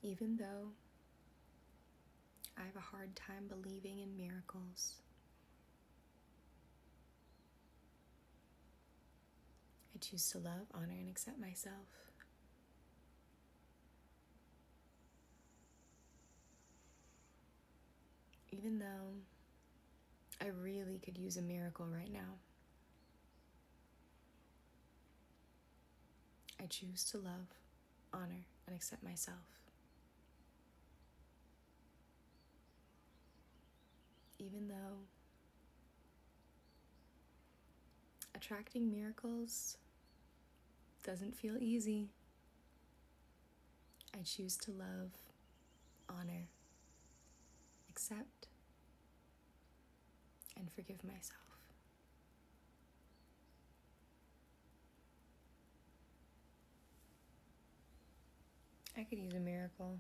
Even though I have a hard time believing in miracles, I choose to love, honor, and accept myself. Even though I really could use a miracle right now, I choose to love, honor, and accept myself. Even though attracting miracles doesn't feel easy, I choose to love, honor, accept, and forgive myself. I could use a miracle.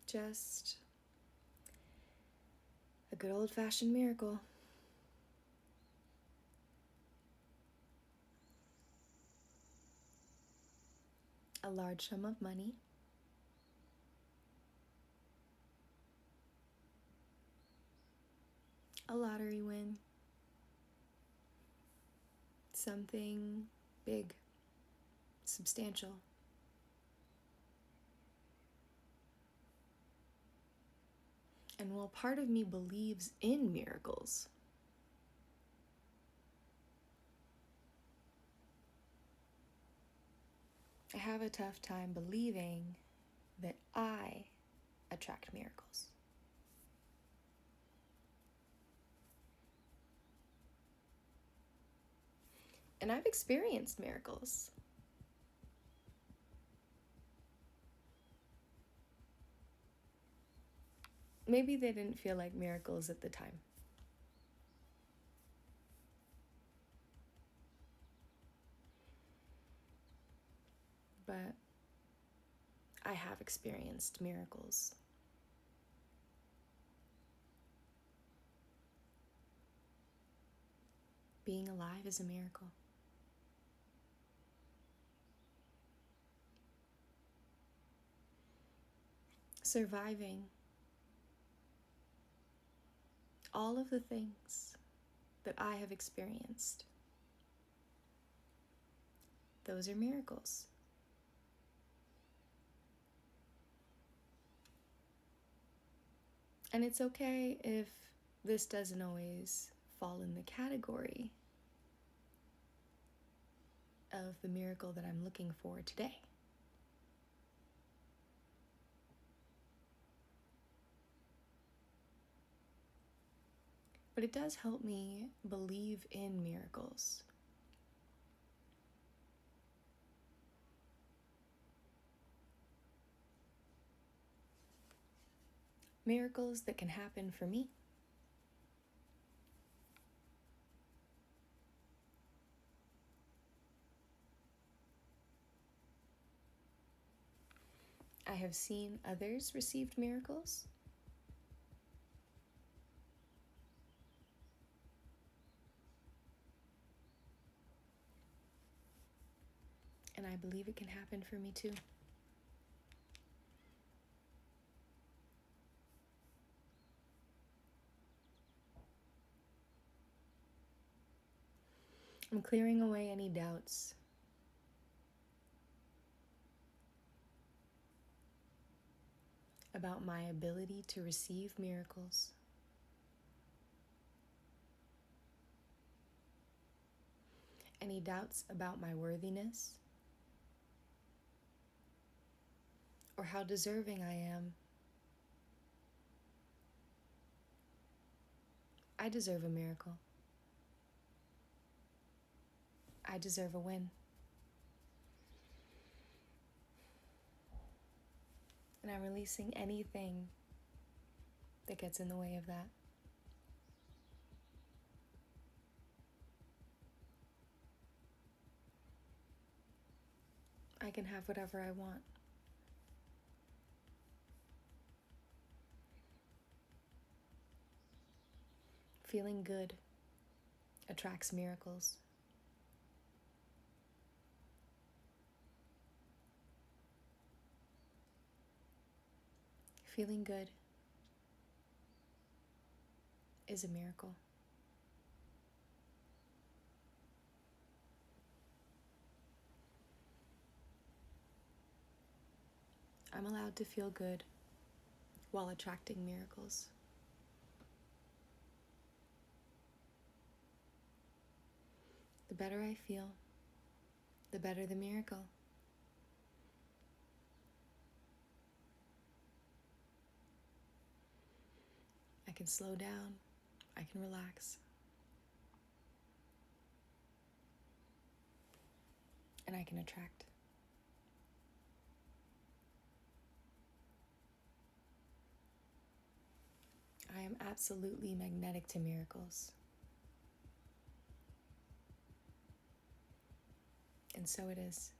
Just a good old-fashioned miracle. A large sum of money. A lottery win. Something big, substantial. And while part of me believes in miracles, I have a tough time believing that I attract miracles. And I've experienced miracles. Maybe they didn't feel like miracles at the time. But I have experienced miracles. Being alive is a miracle. Surviving all of the things that I have experienced, those are miracles. And it's okay if this doesn't always fall in the category of the miracle that I'm looking for today. But it does help me believe in miracles. Miracles that can happen for me. I have seen others receive miracles. And I believe it can happen for me too. I'm clearing away any doubts. About my ability to receive miracles. Any doubts about my worthiness or how deserving I am. I deserve a miracle. I deserve a win. And I'm releasing anything that gets in the way of that. I can have whatever I want. Feeling good attracts miracles. Feeling good is a miracle. I'm allowed to feel good while attracting miracles. The better I feel, the better the miracle. I can slow down, I can relax, and I can attract. I am absolutely magnetic to miracles. And so it is.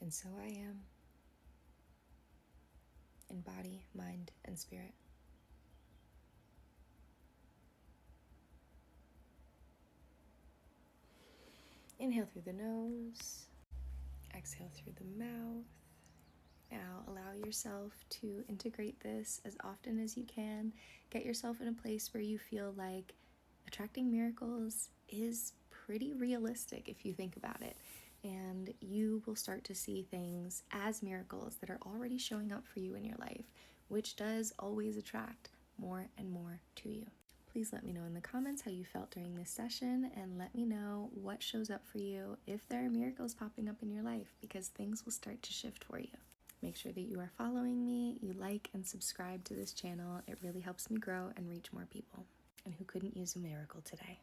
And so I am, in body, mind, and spirit. Inhale through the nose, exhale through the mouth. Now allow yourself to integrate this as often as you can. Get yourself in a place where you feel like attracting miracles is pretty realistic if you think about it. And you will start to see things as miracles that are already showing up for you in your life, which does always attract more and more to you. Please let me know in the comments how you felt during this session, and let me know what shows up for you if there are miracles popping up in your life, because things will start to shift for you. Make sure that you are following me, you like and subscribe to this channel. It really helps me grow and reach more people. And who couldn't use a miracle today?